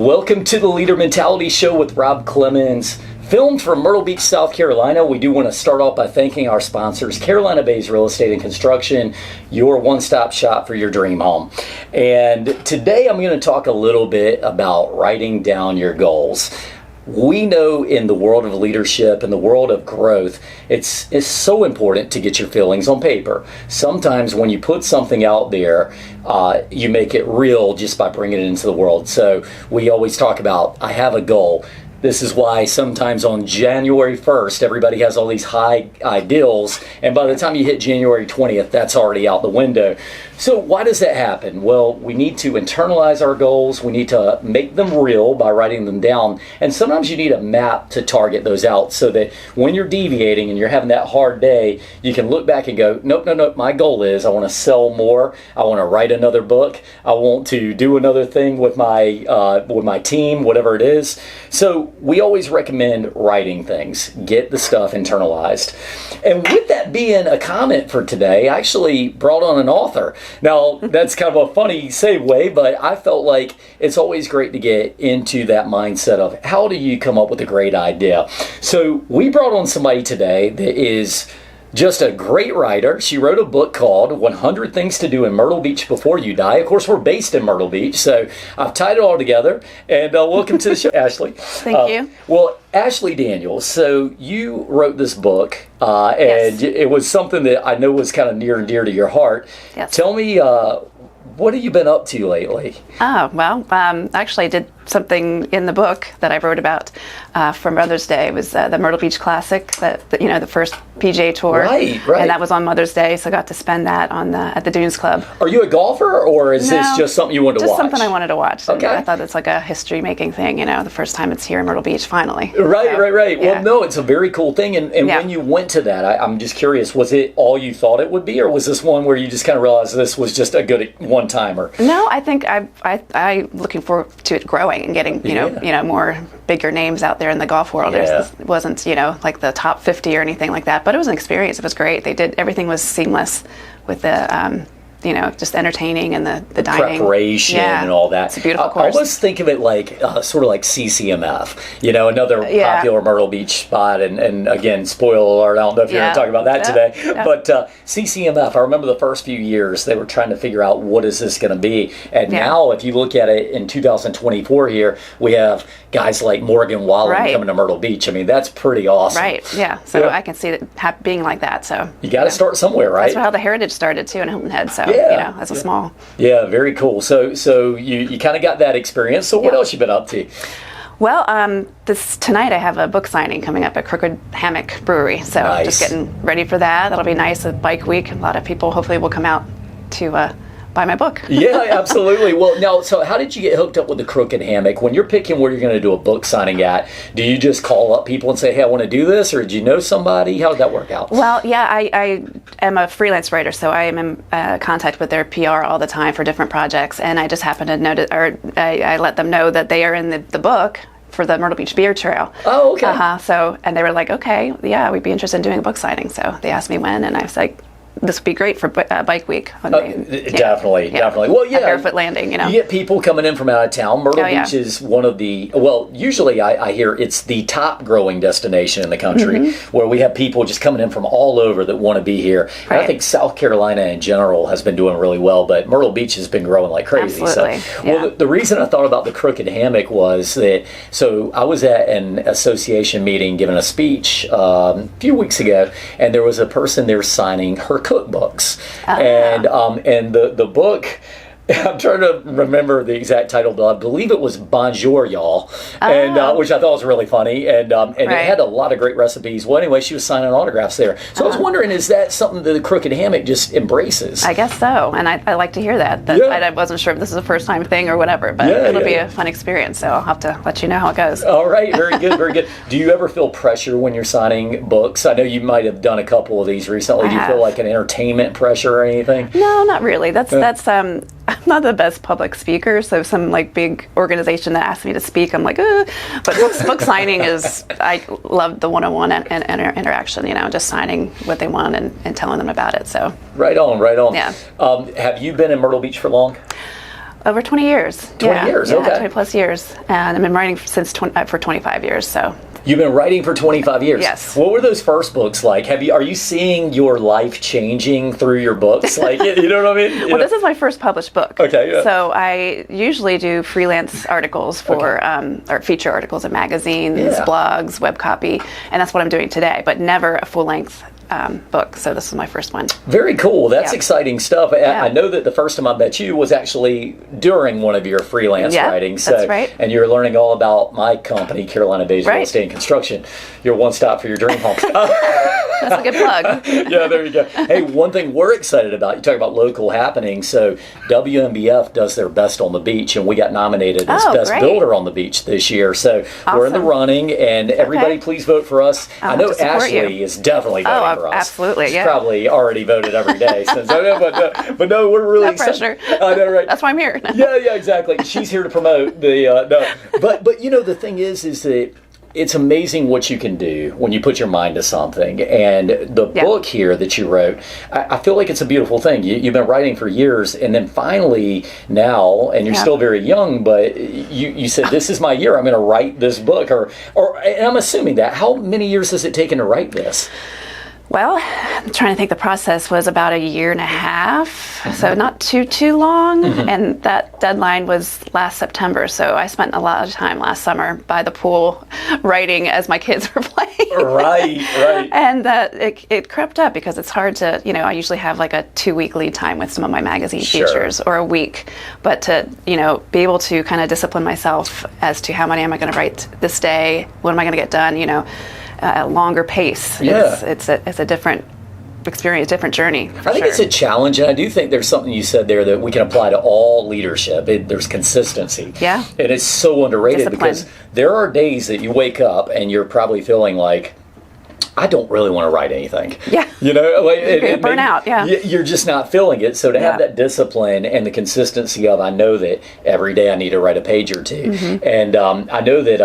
Welcome to the Leader Mentality Show with Rob Clemens. Filmed from Myrtle Beach, South Carolina. We do want to start off by thanking our sponsors, Carolina Bay's Real Estate and Construction, your one-stop shop for your dream home. And today I'm going to talk a little bit about writing down your goals. We know in the world of leadership, in the world of growth, it's so important to get your feelings on paper. Sometimes when you put something out there, you make it real just by bringing it into the world. So we always talk about, I have a goal. This is why sometimes on January 1st, everybody has all these high ideals, and by the time you hit January 20th, that's already out the window. So why does that happen? Well, we need to internalize our goals. We need to make them real by writing them down. And sometimes you need a map to target those out so that when you're deviating and you're having that hard day, you can look back and go, nope, my goal is I want to sell more. I want to write another book. I want to do another thing with my team, whatever it is. So we always recommend writing things. Get the stuff internalized. And with that being a comment for today, I actually brought on an author. Now, that's kind of a funny segue, but I felt like it's always great to get into that mindset of how do you come up with a great idea. So we brought on somebody today that is just a great writer. She wrote a book called 100 Things to Do in Myrtle Beach Before You Die. Of course, we're based in Myrtle Beach, so I've tied it all together. And welcome to the show, Ashley. Thank you. Well, Ashley Daniels, so you wrote this book, Yes. and it was something that I know was kind of near and dear to your heart. Yes. Tell me, what have you been up to lately? Oh, well, actually I did something in the book that I wrote about for Mother's Day. It was the Myrtle Beach Classic, the first PGA Tour. Right. And that was on Mother's Day, so I got to spend that at the Dunes Club. Are you a golfer, or is this just something you wanted to watch? Just something I wanted to watch. Okay. I thought it's like a history-making thing, the first time it's here in Myrtle Beach, finally. Right. Yeah. Well, no, it's a very cool thing. And when you went to that, I'm just curious, was it all you thought it would be, or was this one where you just kind of realized this was just a good one-timer? No, I think I'm looking forward to it growing and getting, more bigger names out there in the golf world. Yeah. It wasn't, like the top 50 or anything like that, but it was an experience. It was great. Everything was seamless with the, just entertaining and the dining. Preparation and all that. It's a beautiful course. I always think of it like sort of like CCMF, another popular Myrtle Beach spot. And again, spoiler alert, I don't know if you're going to talk about that today. Yeah. But CCMF, I remember the first few years, they were trying to figure out what is this going to be. And now, if you look at it in 2024 here, we have guys like Morgan Wallen coming to Myrtle Beach. I mean, that's pretty awesome. Right, yeah. So I can see it being like that. So you got to start somewhere, right? That's how the Heritage started, too, in Hilton Head. So, as a small. Yeah, very cool. So you kind of got that experience. So what else you been up to? Well, tonight I have a book signing coming up at Crooked Hammock Brewery. So just getting ready for that. That'll be nice. A bike week. A lot of people hopefully will come out to buy my book. Yeah, absolutely. Well, now, so how did you get hooked up with the Crooked Hammock? When you're picking where you're going to do a book signing at, do you just call up people and say, hey, I want to do this? Or did you know somebody? How did that work out? Well, yeah, I am a freelance writer, so I am in contact with their PR all the time for different projects. And I just happened to notice, I let them know that they are in the book for the Myrtle Beach Beer Trail. Oh, okay. So, and they were like, okay, yeah, we'd be interested in doing a book signing. So they asked me when, and I was like, this would be great for Bike Week. Definitely. Well, yeah. A barefoot landing, You get people coming in from out of town. Myrtle Beach is one of the, usually I hear it's the top growing destination in the country, where we have people just coming in from all over that want to be here. Right. And I think South Carolina in general has been doing really well, but Myrtle Beach has been growing like crazy. Absolutely. So, the reason I thought about the Crooked Hammock was that, so I was at an association meeting giving a speech a few weeks ago, and there was a person there signing her cookbooks. And the book, I'm trying to remember the exact title, but I believe it was Bonjour, Y'all, and which I thought was really funny, and it had a lot of great recipes. Well, anyway, she was signing autographs there. So I was wondering, is that something that the Crooked Hammock just embraces? I guess so, and I like to hear that. I wasn't sure if this is a first-time thing or whatever, but it'll be a fun experience, so I'll have to let you know how it goes. All right, very good, very good. Do you ever feel pressure when you're signing books? I know you might have done a couple of these recently. Do you feel like an entertainment pressure or anything? No, not really. That's I'm not the best public speaker, so some big organization that asks me to speak, I'm like, but book signing is, I love the one-on-one and interaction, just signing what they want and telling them about it. So right on. Yeah. Have you been in Myrtle Beach for long? Over 20 years. 20 years, okay. 20 plus years. And I've been writing for 25 years, so. You've been writing for 25 years. Yes. What were those first books like? Are you seeing your life changing through your books? Like, you know what I mean? Well, this is my first published book. Okay. Yeah. So I usually do freelance articles for, or feature articles in magazines, blogs, web copy, and that's what I'm doing today, but never a full-length book. So this is my first one. Very cool. That's exciting stuff. I know that the first time I met you was actually during one of your freelance writings. So, that's right. And you were learning all about my company, Carolina Beach Real Estate and Construction. Your one-stop for your dream home. That's a good plug. Yeah, there you go. Hey, one thing we're excited about, you talk about local happenings. So WMBF does their Best on the Beach, and we got nominated as Best Builder on the Beach this year. So we're in the running, and everybody please vote for us. I know Ashley is definitely voting for us. Absolutely, She's probably already voted every day. But no, we're really pressure. I know, right? That's why I'm here. Yeah, exactly. She's here to promote the no. But you know, the thing is that it's amazing what you can do when you put your mind to something. And the book here that you wrote, I feel like it's a beautiful thing. You've been writing for years, and then finally now, and you're still very young, but you said, this is my year. I'm going to write this book. And I'm assuming that. How many years has it taken to write this? Well, I'm trying to think. The process was about 1.5 years, so not too long. And that deadline was last September, so I spent a lot of time last summer by the pool writing as my kids were playing. Right. And it crept up because it's hard to, I usually have like a 2-week lead time with some of my magazine features, or a week. But to, be able to kind of discipline myself as to how many am I going to write this day, what am I going to get done, a longer pace. It's a different experience, different journey. I think it's a challenge, and I do think there's something you said there that we can apply to all leadership. There's consistency. Yeah. And it's so underrated Discipline. because there are days that you wake up and you're probably feeling like, I don't really want to write anything. Yeah. Like, burn out, You're just not feeling it. So to have that discipline and the consistency of, I know that every day I need to write a page or two. And I know that,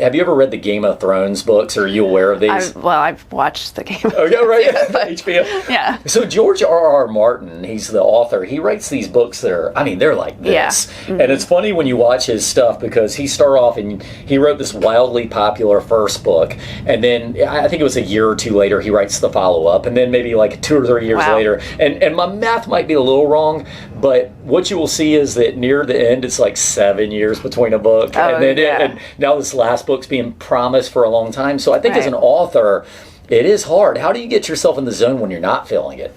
have you ever read the Game of Thrones books? Are you aware of these? I've watched the Game of Thrones. Oh, yeah, right. HBO. Yeah. So George R.R. Martin, he's the author. He writes these books that are, they're like this. And it's funny when you watch his stuff because he started off and he wrote this wildly popular first book. And then I think it was a year or two later, he writes the follow-up, and then maybe like 2 or 3 years later, and my math might be a little wrong, but what you will see is that near the end, it's like 7 years between a book, and now this last book's being promised for a long time. So I think as an author, it is hard. How do you get yourself in the zone when you're not feeling it?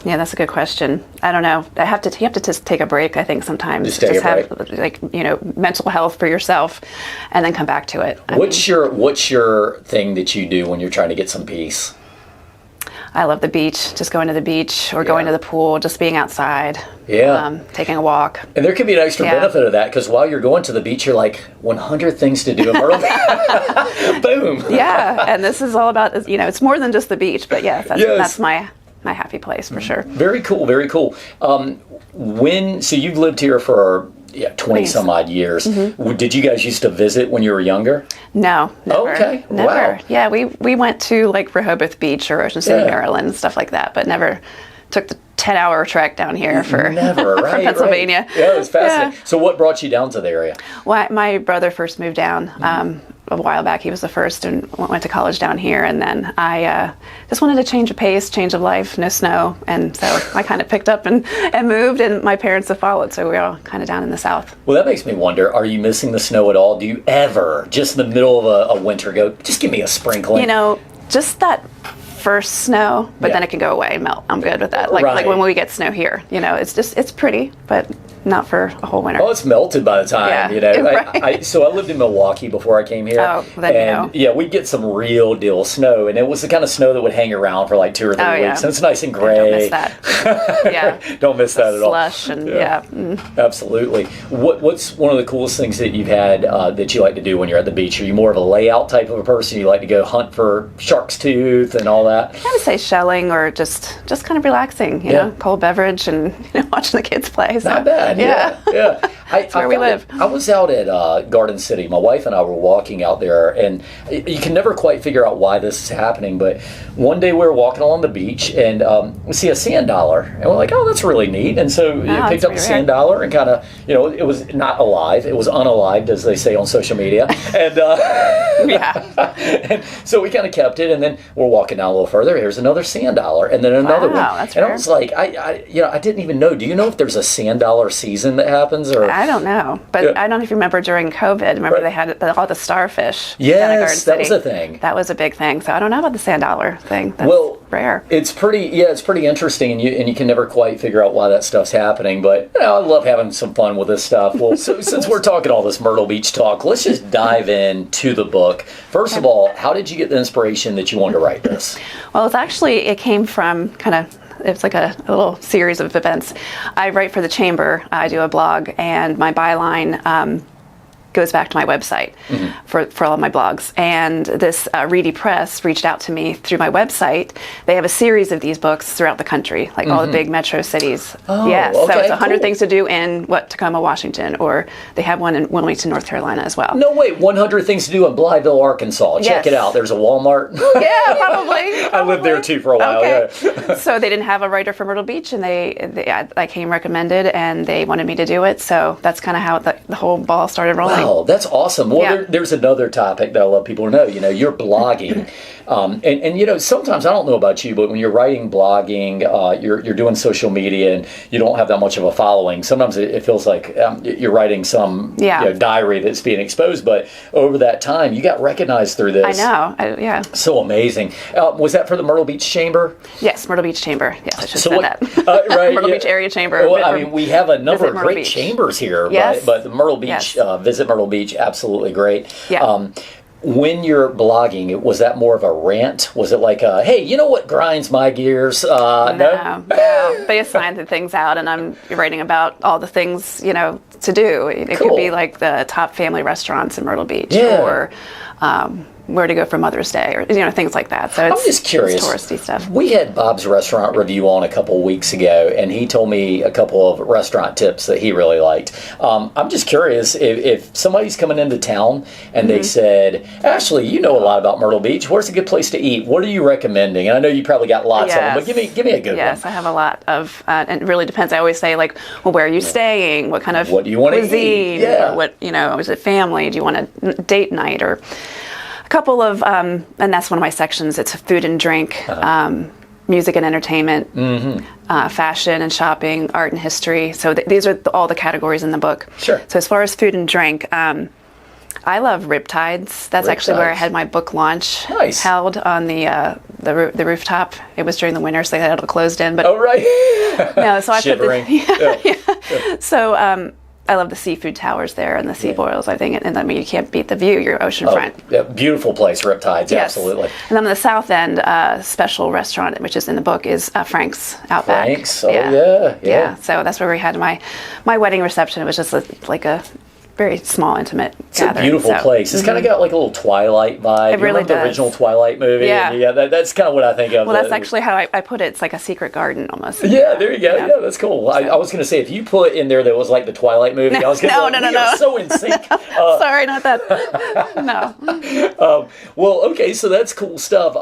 Yeah, that's a good question. I don't know. You have to just take a break, I think, sometimes. Just have mental health for yourself and then come back to it. What's your thing that you do when you're trying to get some peace? I love the beach, just going to the beach or going to the pool, just being outside. Taking a walk. And there could be an extra benefit of that because while you're going to the beach, you're like 100 things to do in Myrtle Beach. Boom. Yeah, and this is all about, it's more than just the beach, but that's my happy place for sure. Very cool, very cool. So you've lived here for 20 some odd years. Did you guys used to visit when you were younger? No, never. Okay, never. Wow. Yeah, we went to like Rehoboth Beach or Ocean City, Maryland, and stuff like that, but never took the 10-hour trek down here from Pennsylvania. Right. Yeah, it was fascinating. So what brought you down to the area? Well, my brother first moved down a while back. He was the first and went to college down here. And then I just wanted to change of pace, change of life, no snow. And so I kind of picked up and moved, and my parents have followed. So we're all kind of down in the south. Well, that makes me wonder, are you missing the snow at all? Do you ever, just in the middle of a winter, go, just give me a sprinkling? Just that first snow, but then it can go away and melt. I'm good with that. Like when we get snow here, it's pretty, but not for a whole winter. Oh, it's melted by the time, Right. So I lived in Milwaukee before I came here. Oh, then we'd get some real deal snow, and it was the kind of snow that would hang around for like 2 or 3 weeks. And it's nice and gray. Don't miss that. Don't miss that at all. Slush and Absolutely. What's one of the coolest things that you've had that you like to do when you're at the beach? Are you more of a layout type of a person? You like to go hunt for shark's tooth and all that? I would say shelling or just kind of relaxing, cold beverage and watching the kids play. So. Not bad. Yeah. That's where we live. I was out at Garden City. My wife and I were walking out there, and you can never quite figure out why this is happening, but one day we were walking along the beach, and we see a sand dollar, and we're like, oh, that's really neat. And so you picked up the sand dollar and kind of, it was not alive. It was unalived, as they say on social media. And, and so we kind of kept it, and then we're walking down a little further. Here's another sand dollar, and then another one. That's and rare. I was like, I didn't even know. Do you know if there's a sand dollar season that happens? Or I don't know, but I don't know if you remember during COVID. Remember they had all the starfish. Yes, that was a thing. That was a big thing. So I don't know about the sand dollar thing. That's rare. It's pretty interesting, and you can never quite figure out why that stuff's happening. But I love having some fun with this stuff. Well, so, since we're talking all this Myrtle Beach talk, let's just dive into the book. First of all, how did you get the inspiration that you wanted to write this? Well, it came from it's like a little series of events. I write for the Chamber. I do a blog, and my byline goes back to my website for all of my blogs. And this Reedy Press reached out to me through my website. They have a series of these books throughout the country, like all the big metro cities. Oh, yes, okay, so it's 100 cool. Things to Do in Tacoma, Washington, or they have one in Wilmington, North Carolina as well. No, wait, 100 Things to Do in Blytheville, Arkansas. Check it out. There's a Walmart. Yeah, probably. I lived there too for a while. Okay. Yeah. So they didn't have a writer for Myrtle Beach, and I came recommended, and they wanted me to do it. So that's kind of how the whole ball started rolling. Wow, that's awesome. Well, there's another topic that I love people to know. You're blogging. And sometimes, I don't know about you, but when you're writing blogging, you're doing social media, and you don't have that much of a following. Sometimes it feels like you're writing some diary that's being exposed. But over that time, you got recognized through this. I know. So amazing. Was that for the Myrtle Beach Chamber? Yes, Myrtle Beach Chamber. Yes, I should say that. Right, Myrtle Beach Area Chamber. Well, we have a number of great chambers here, but the Myrtle Beach, visit Myrtle Beach, absolutely great. Yeah. When you're blogging, was that more of a rant? Was it like, hey, you know what grinds my gears? No. They assign the things out, and I'm writing about all the things, to do. It could be like the top family restaurants in Myrtle Beach, or where to go for Mother's Day, or things like that. So I'm just curious. It's touristy stuff. We had Bob's Restaurant Review on a couple weeks ago, and he told me a couple of restaurant tips that he really liked. I'm just curious if somebody's coming into town and they said, Ashley, you know a lot about Myrtle Beach. Where's a good place to eat? What are you recommending? And I know you probably got lots of them, but give me a good one. Yes, I have a lot of, and it really depends. I always say, like, well, where are you staying? What kind of what do you want cuisine? To eat? Yeah. Or what, is it family? Do you want a date night? Or a couple of, and that's one of my sections. It's food and drink, music and entertainment, fashion and shopping, art and history. So these are all the categories in the book. Sure. So as far as food and drink, I love Riptides. That's actually where I had my book launch held on the rooftop. It was during the winter, so they had it closed in. But no, so I Shivering. So I love the seafood towers there and the sea boils, I think. And you can't beat the view. You're oceanfront. Beautiful place, Riptides. Yes. Absolutely. And then on the south end, special restaurant, which is in the book, is Frank's Outback. Frank's. Yeah. So that's where we had my wedding reception. It was just like a very small, intimate gathering. It's a beautiful place. It's kind of got like a little Twilight vibe. It really does. The original Twilight movie. Yeah. That's kind of what I think of. Well, that's actually how I put it. It's like a secret garden almost. Yeah, there you go. Yeah, that's cool. I was going to say, if you put in there that was like the Twilight movie, I was going to say, no. So in sync. Sorry, not that. No. Well, okay, so that's cool stuff.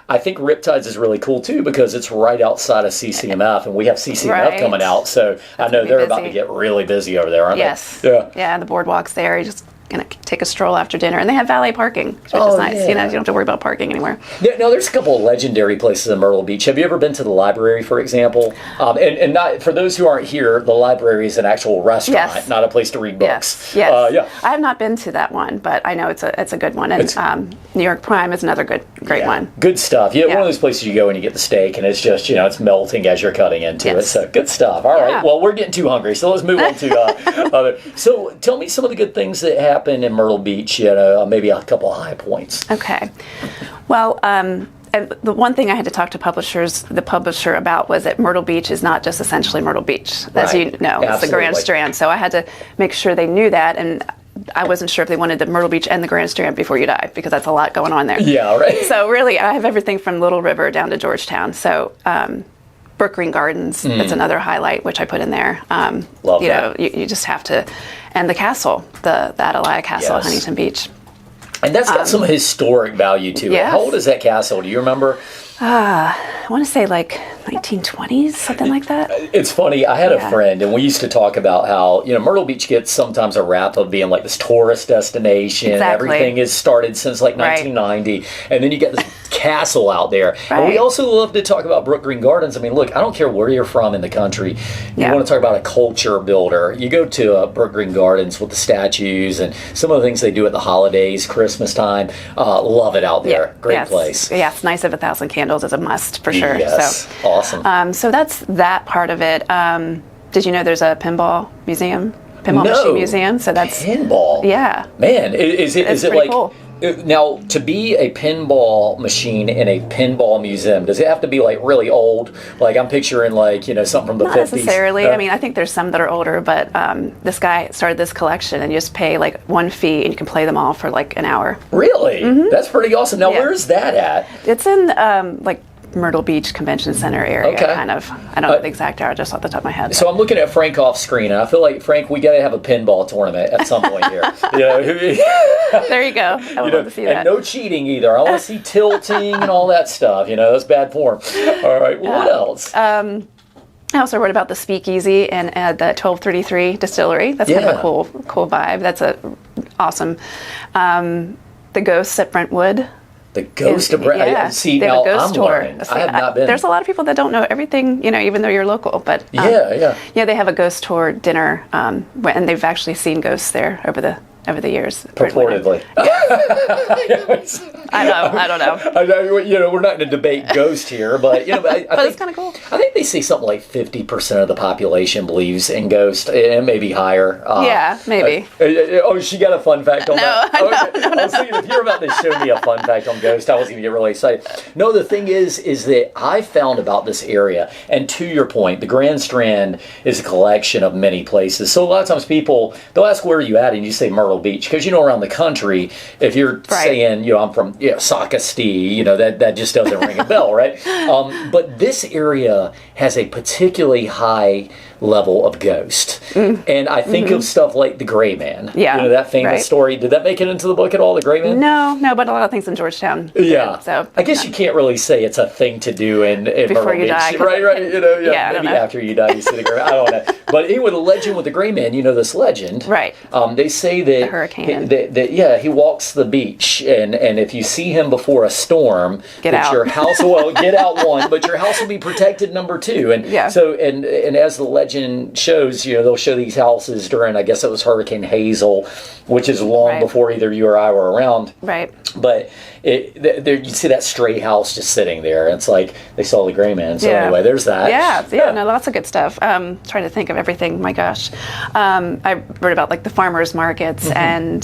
I think Riptides is really cool too because it's right outside of CCMF, and we have CCMF coming out, so I know they're about to get really busy over there, aren't they? Yeah, the boardwalk's there. You just going to take a stroll after dinner, and they have valet parking, which is nice. You don't have to worry about parking anymore. Now, there's a couple of legendary places in Myrtle Beach. Have you ever been to the library, for example? And not for those who aren't here, the library is an actual restaurant, not a place to read books. Yes. I have not been to that one, but I know it's a good one. And New York Prime is another great one. Good stuff. One of those places you go and you get the steak, and it's just it's melting as you're cutting into it. So good stuff. All right. Well, we're getting too hungry, so let's move on to other. So tell me some of the good things that happen in Myrtle Beach, maybe a couple of high points. Okay. Well, and the one thing I had to talk to the publisher about was that Myrtle Beach is not just essentially Myrtle Beach. As you know, it's the Grand Strand. So I had to make sure they knew that, and I wasn't sure if they wanted the Myrtle Beach and the Grand Strand before you die, because that's a lot going on there. Yeah, right. So really, I have everything from Little River down to Georgetown. So Brook Green Gardens, that's another highlight, which I put in there. Love you that. know, you just have to, and the castle, the Atalaya Castle, Yes. Huntington Beach. And that's got some historic value to it. yes. How old is that castle? Do you remember? I want to say like 1920s, something like that. It's funny. I had a Yeah. friend, and we used to talk about how, Myrtle Beach gets sometimes a rap of being like this tourist destination. Exactly. Everything is started since like Right. 1990. And then you get this castle out there. And we Right. also love to talk about Brook Green Gardens. I mean, look, I don't care where you're from in the country. You Yeah. want to talk about a culture builder. You go to Brook Green Gardens with the statues and some of the things they do at the holidays, Christmas time. Love it out there. Great yes. place. Yes, Nights of a Thousand Candles is a must for sure. Yes. Awesome. So that's that part of it. Did you know there's a pinball museum? Pinball No. machine museum. So that's Pinball. yeah. Man, is it It's like pretty cool. Now to be a pinball machine in a pinball museum? Does it have to be like really old? Like I'm picturing like something from the Not 50s. necessarily. I mean, I think there's some that are older, but this guy started this collection, and you just pay like one fee, and you can play them all for like an hour. Really? That's pretty awesome. Now Yeah. where's that at? It's in like Myrtle Beach Convention Center area, Okay. kind of. I don't know the exact hour just off the top of my head. So I'm looking at Frank off screen, and I feel like Frank, we got to have a pinball tournament at some point here. There you go. I would love to see and that. no cheating either. I want to see tilting and all that stuff. That's bad form. All right. Well, what else? I also wrote about the Speakeasy and the 1233 Distillery. That's kind of Yeah. a cool vibe. That's a awesome. The Ghosts at Brentwood. The Ghost of Brent. Yeah, See, they have now a ghost I'm tour. learning. It's I like, have not been. There's a lot of people that don't know everything, even though you're local. But Yeah. they have a ghost tour dinner, and they've actually seen ghosts there over the years. Purportedly. I don't know. I know, we're not going to debate ghost here, but I But think, it's kind of cool. I think they say something like 50% of the population believes in ghosts, and maybe higher. Yeah, maybe. Oh, she got a fun fact on that. No, I was thinking if you're about to show me a fun fact on ghosts, I was going to get really excited. No, the thing is that I found about this area, and to your point, the Grand Strand is a collection of many places. So a lot of times people, they'll ask where are you at, and you say Myrtle Beach, because around the country, if you're saying I'm from Socastee, that just doesn't ring a bell, right? But this area has a particularly high level of ghost, and I think of stuff like the Gray Man. Yeah, that famous story. Did that make it into the book at all? The Gray Man? No, but a lot of things in Georgetown. Yeah. So I guess you can't really say it's a thing to do in Before Myrtle you Beach. die, 'cause Right. I don't Maybe know. after you die, you see the Gray Man. I don't know. But anyway, the legend with the Gray Man, this legend. Right. They say that The hurricane. he walks the beach, and if you see him before a storm, Get that out. your house get out one, but your house will be protected number two. And Yeah. so and as the legend shows, they'll show these houses during, I guess it was Hurricane Hazel, which is long Right. before either you or I were around. Right. But you see that stray house just sitting there. It's like they saw the Gray Man. So anyway, there's that. Yeah, no, lots of good stuff. Trying to think of everything. My gosh, I wrote about like the farmers markets and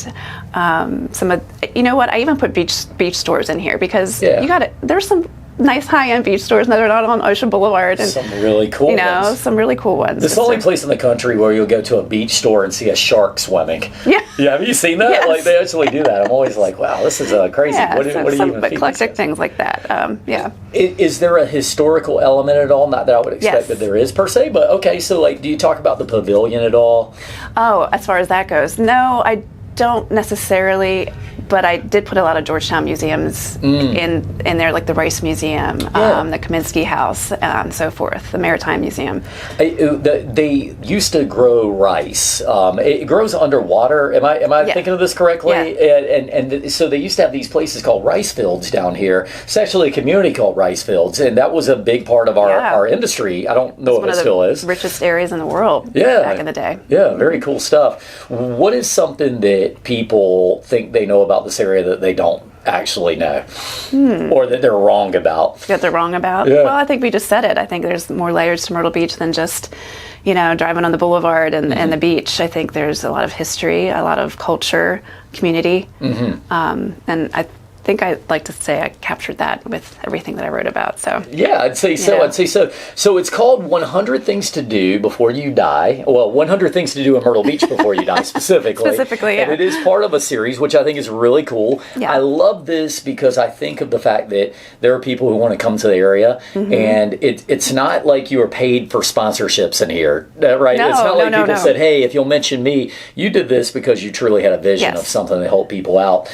some of. You know what? I even put beach stores in here because you got it. There's some nice high-end beach stores that are not on Ocean Boulevard, and Some really cool ones. some really cool ones. This is the only place in the country where you'll go to a beach store and see a shark swimming. Yeah. Yeah, have you seen that? Yes. Like they actually do that. I'm always like, wow, this is crazy. Yeah, What do you some even feed eclectic these guys? things like that. Yeah. Is there a historical element at all? Not that I would expect Yes. that there is per se, but okay. So like, do you talk about the pavilion at all? Oh, as far as that goes, no, I don't necessarily, but I did put a lot of Georgetown museums in there, like the Rice Museum, the Kaminsky House, so forth, the Maritime Museum. They used to grow rice. It grows underwater. Am I thinking of this correctly? Yeah. And so they used to have these places called rice fields down here. It's actually a community called Rice Fields, and that was a big part of our industry. I don't know if it still is. Richest areas in the world back in the day. Yeah, very cool stuff. What is something that people think they know about this area that they don't actually know, or that they're wrong about? That they're wrong about? Yeah. Well, I think we just said it. I think there's more layers to Myrtle Beach than just, driving on the boulevard and the beach. I think there's a lot of history, a lot of culture, community, and think I'd like to say I captured that with everything that I wrote about. So yeah, I'd say so. Yeah. I'd say so. So it's called 100 Things to Do Before You Die. Well, 100 Things to Do in Myrtle Beach Before You Die, specifically. Specifically, yeah. And it is part of a series, which I think is really cool. Yeah. I love this because I think of the fact that there are people who want to come to the area, and it's not like you are paid for sponsorships in here, right? No, it's not like no, people no. said, hey, if you'll mention me, you did this because you truly had a vision Yes. of something to help people out.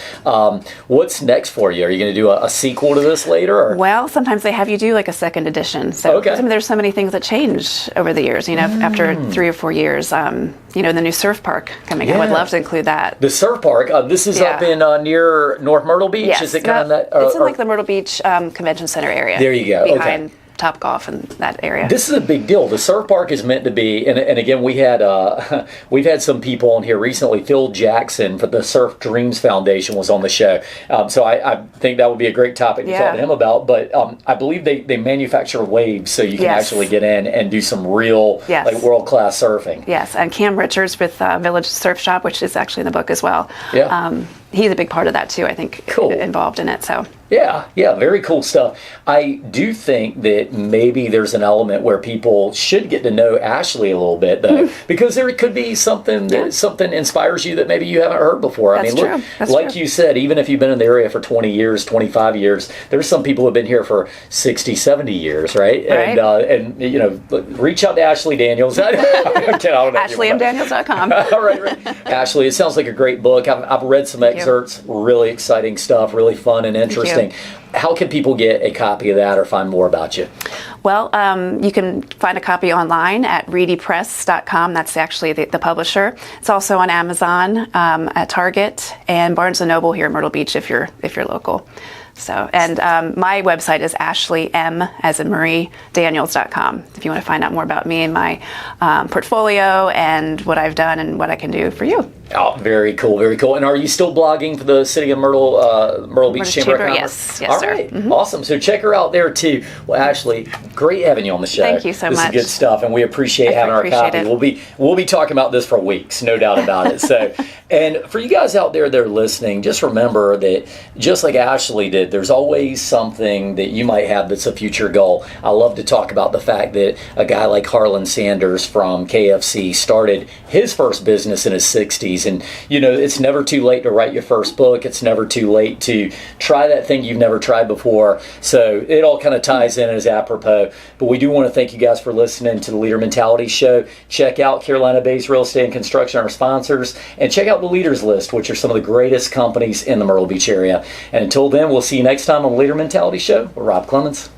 What's next for you? Are you going to do a sequel to this later? Or? Well, sometimes they have you do like a second edition. So Okay. there's so many things that change over the years. After 3 or 4 years, the new surf park coming. I would Yeah. love to include that. The surf park. This is up in near North Myrtle Beach. Yes, Is it kind of that? it's in like the Myrtle Beach Convention Center area. There you go. Behind Okay. Top Golf and that area. This is a big deal. The surf park is meant to be, and again, we've had some people on here recently. Phil Jackson for the Surf Dreams Foundation was on the show, so I think that would be a great topic to talk to him about. But I believe they manufacture waves, so you can actually get in and do some real like world class surfing. Yes, and Cam Richards with Village Surf Shop, which is actually in the book as well. Yeah. He's a big part of that too. I think involved in it. So. Yeah, very cool stuff. I do think that maybe there's an element where people should get to know Ashley a little bit, though, because there could be something that something inspires you that maybe you haven't heard before. That's look, like you said, even if you've been in the area for 20 years, 25 years, there's some people who have been here for 60, 70 years, right? And reach out to Ashley Daniels. I don't know AshleyMDaniels.com. right. Ashley, it sounds like a great book. I've read some excerpts, really exciting stuff, really fun and interesting. How can people get a copy of that or find more about you? Well, you can find a copy online at readypress.com. That's actually the publisher. It's also on Amazon, at Target, and Barnes & Noble here in Myrtle Beach if you're local. So, and my website is AshleyM, as in Marie, Daniels.com. If you want to find out more about me and my portfolio and what I've done and what I can do for you. Oh, very cool, very cool. And are you still blogging for the City of Myrtle Beach Chamber of Commerce? Yes, All sir. right, awesome. So check her out there too. Well, Ashley, great having you on the show. Thank you so much. This is good stuff, and we appreciate having our copy. We'll be talking about this for weeks, no doubt about it. So, and for you guys out there that are listening, just remember that just like Ashley did, there's always something that you might have that's a future goal. I love to talk about the fact that a guy like Harlan Sanders from KFC started his first business in his 60s. And, it's never too late to write your first book. It's never too late to try that thing you've never tried before. So it all kind of ties in as apropos. But we do want to thank you guys for listening to the Leader Mentality Show. Check out Carolina Bay's Real Estate and Construction, our sponsors, and check out the Leaders List, which are some of the greatest companies in the Myrtle Beach area. And until then, we'll see you next time on the Leader Mentality Show with Rob Clemens.